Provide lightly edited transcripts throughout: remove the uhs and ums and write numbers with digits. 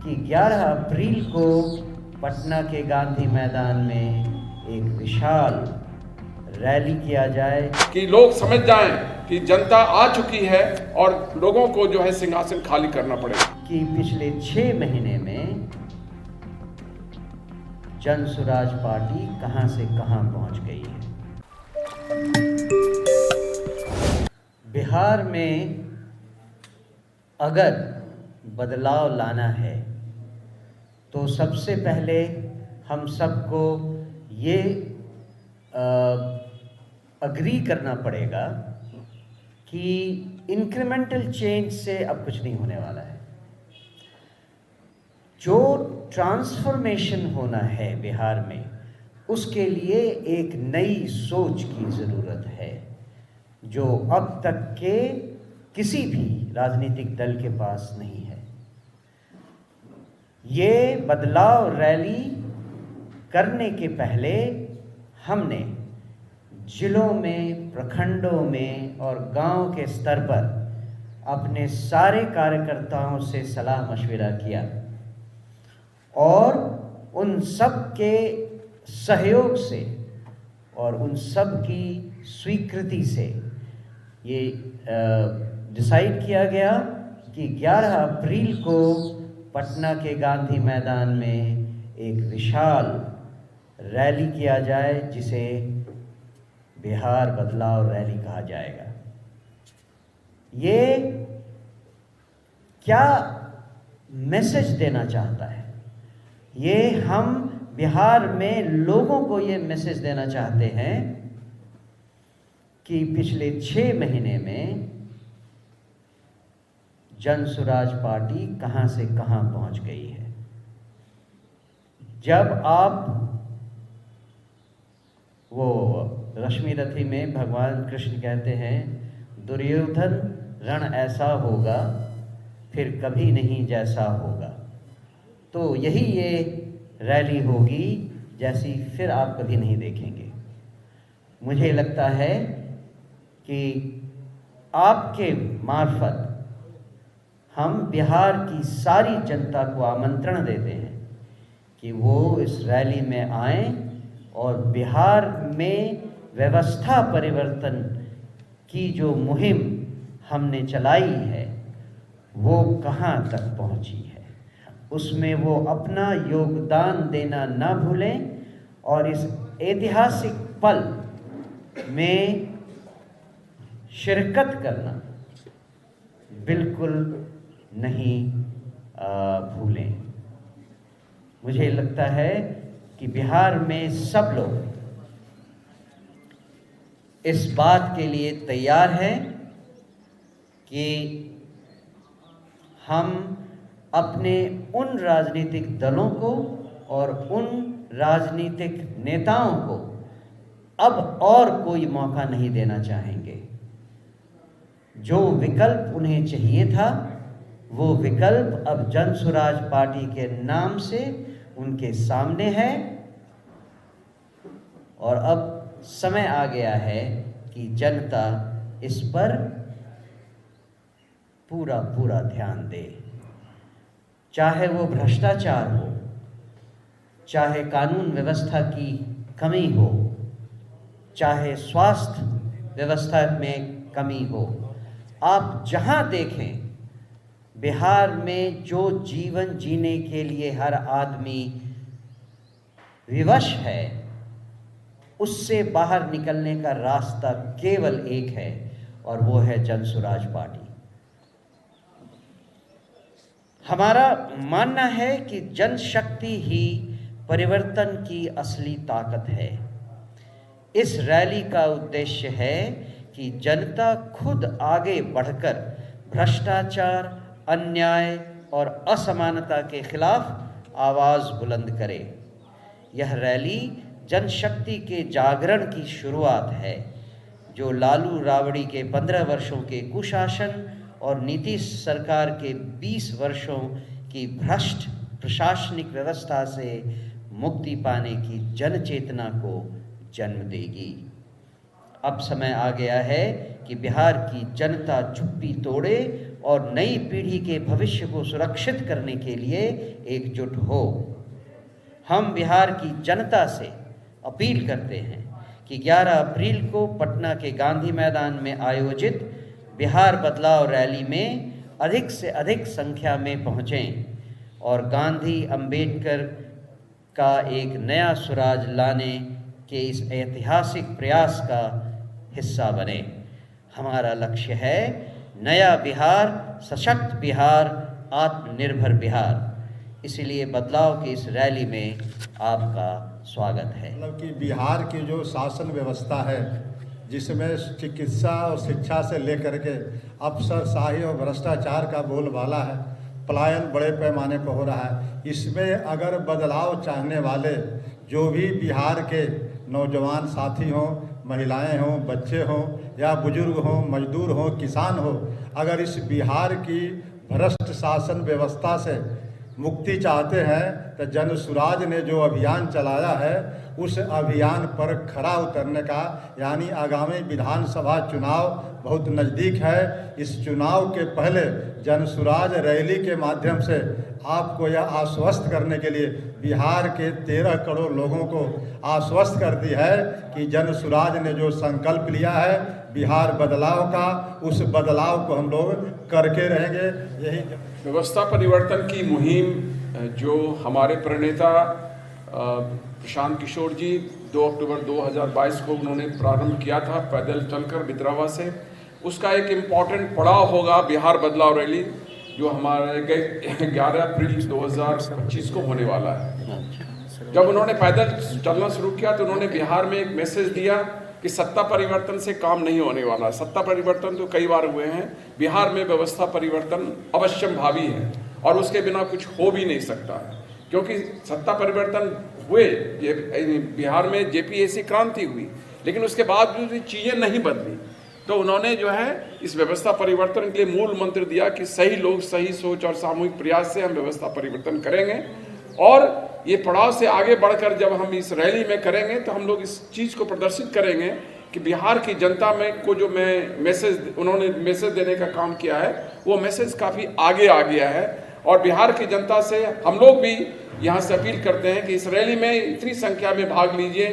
कि 11 अप्रैल को पटना के गांधी मैदान में एक विशाल रैली किया जाए कि लोग समझ जाएं कि जनता आ चुकी है और लोगों को जो है सिंहासन खाली करना पड़ेगा। कि पिछले 6 महीने में जन स्वराज पार्टी कहां से कहां पहुंच गई है। बिहार में अगर बदलाव लाना है तो सबसे पहले हम सबको ये अग्री करना पड़ेगा कि इंक्रीमेंटल चेंज से अब कुछ नहीं होने वाला है। जो ट्रांसफॉर्मेशन होना है बिहार में, उसके लिए एक नई सोच की ज़रूरत है जो अब तक के किसी भी राजनीतिक दल के पास नहीं है। ये बदलाव रैली करने के पहले हमने जिलों में, प्रखंडों में और गांव के स्तर पर अपने सारे कार्यकर्ताओं से सलाह मशविरा किया और उन सब के सहयोग से और उन सब की स्वीकृति से ये डिसाइड किया गया कि 11 अप्रैल को पटना के गांधी मैदान में एक विशाल रैली किया जाए जिसे बिहार बदलाव रैली कहा जाएगा। ये क्या मैसेज देना चाहता है? ये हम बिहार में लोगों को ये मैसेज देना चाहते हैं कि पिछले 6 महीने में जन स्वराज पार्टी कहां से कहां पहुंच गई है। जब आप वो रश्मि रथी में भगवान कृष्ण कहते हैं, दुर्योधन रण ऐसा होगा फिर कभी नहीं जैसा होगा, तो यही ये रैली होगी जैसी फिर आप कभी नहीं देखेंगे। मुझे लगता है कि आपके मार्फत हम बिहार की सारी जनता को आमंत्रण देते हैं कि वो इस रैली में आएं और बिहार में व्यवस्था परिवर्तन की जो मुहिम हमने चलाई है वो कहां तक पहुंची है, उसमें वो अपना योगदान देना ना भूलें और इस ऐतिहासिक पल में शिरकत करना बिल्कुल नहीं भूलें। मुझे लगता है कि बिहार में सब लोग इस बात के लिए तैयार हैं कि हम अपने उन राजनीतिक दलों को और उन राजनीतिक नेताओं को अब और कोई मौका नहीं देना चाहेंगे। जो विकल्प उन्हें चाहिए था वो विकल्प अब जन स्वराज पार्टी के नाम से उनके सामने है और अब समय आ गया है कि जनता इस पर पूरा ध्यान दे। चाहे वो भ्रष्टाचार हो, चाहे कानून व्यवस्था की कमी हो, चाहे स्वास्थ्य व्यवस्था में कमी हो, आप जहां देखें बिहार में जो जीवन जीने के लिए हर आदमी विवश है, उससे बाहर निकलने का रास्ता केवल एक है और वो है जन स्वराज पार्टी। हमारा मानना है कि जनशक्ति ही परिवर्तन की असली ताकत है। इस रैली का उद्देश्य है कि जनता खुद आगे बढ़कर भ्रष्टाचार, अन्याय और असमानता के खिलाफ आवाज़ बुलंद करे। यह रैली जनशक्ति के जागरण की शुरुआत है जो लालू राबड़ी के 15 वर्षों के कुशासन और नीतीश सरकार के 20 वर्षों की भ्रष्ट प्रशासनिक व्यवस्था से मुक्ति पाने की जन चेतना को जन्म देगी। अब समय आ गया है कि बिहार की जनता चुप्पी तोड़े और नई पीढ़ी के भविष्य को सुरक्षित करने के लिए एकजुट हो। हम बिहार की जनता से अपील करते हैं कि 11 अप्रैल को पटना के गांधी मैदान में आयोजित बिहार बदलाव रैली में अधिक से अधिक संख्या में पहुँचें और गांधी अंबेडकर का एक नया स्वराज लाने के इस ऐतिहासिक प्रयास का हिस्सा बने। हमारा लक्ष्य है नया बिहार, सशक्त बिहार, आत्मनिर्भर बिहार। इसलिए बदलाव की इस रैली में आपका स्वागत है। मतलब कि बिहार की जो शासन व्यवस्था है, जिसमें चिकित्सा और शिक्षा से लेकर के अफसरशाही और भ्रष्टाचार का बोलबाला है, पलायन बड़े पैमाने पर हो रहा है। इसमें अगर बदलाव चाहने वाले जो भी बिहार के नौजवान साथी हों, महिलाएं हों, बच्चे हों या बुजुर्ग हों, मजदूर हों, किसान हो, अगर इस बिहार की भ्रष्ट शासन व्यवस्था से मुक्ति चाहते हैं तो जन सुराज ने जो अभियान चलाया है उस अभियान पर खरा उतरने का, यानी आगामी विधानसभा चुनाव बहुत नज़दीक है। इस चुनाव के पहले जन सुराज रैली के माध्यम से आपको यह आश्वस्त करने के लिए बिहार के 13 करोड़ लोगों को आश्वस्त करती है कि जन सुराज ने जो संकल्प लिया है बिहार बदलाव का, उस बदलाव को हम लोग करके रहेंगे। यही व्यवस्था परिवर्तन की मुहिम जो हमारे प्रणेता प्रशांत किशोर जी 2 अक्टूबर 2022 को उन्होंने प्रारंभ किया था पैदल चलकर बिद्रावा से, उसका एक इम्पॉर्टेंट पड़ाव होगा बिहार बदलाव रैली जो हमारे 11 अप्रैल 2025 को होने वाला है। जब उन्होंने पैदल चलना शुरू किया तो उन्होंने बिहार में एक मैसेज दिया कि सत्ता परिवर्तन से काम नहीं होने वाला। सत्ता परिवर्तन तो कई बार हुए हैं, बिहार में व्यवस्था परिवर्तन अवश्यम भावी है और उसके बिना कुछ हो भी नहीं सकता है, क्योंकि सत्ता परिवर्तन हुए, बिहार में जेपीएसी क्रांति हुई, लेकिन उसके बाद भी चीज़ें नहीं बदली। तो उन्होंने जो है इस व्यवस्था परिवर्तन के लिए मूल मंत्र दिया कि सही लोग, सही सोच और सामूहिक प्रयास से हम व्यवस्था परिवर्तन करेंगे। और ये पड़ाव से आगे बढ़कर जब हम इस रैली में करेंगे तो हम लोग इस चीज़ को प्रदर्शित करेंगे कि बिहार की जनता में को जो उन्होंने मैसेज देने का काम किया है वो मैसेज काफ़ी आगे आ गया है। और बिहार की जनता से हम लोग भी यहाँ से अपील करते हैं कि इस रैली में इतनी संख्या में भाग लीजिए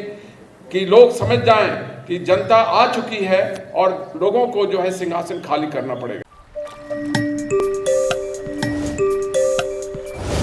कि लोग समझ जाएं कि जनता आ चुकी है और लोगों को जो है सिंहासन खाली करना पड़ेगा।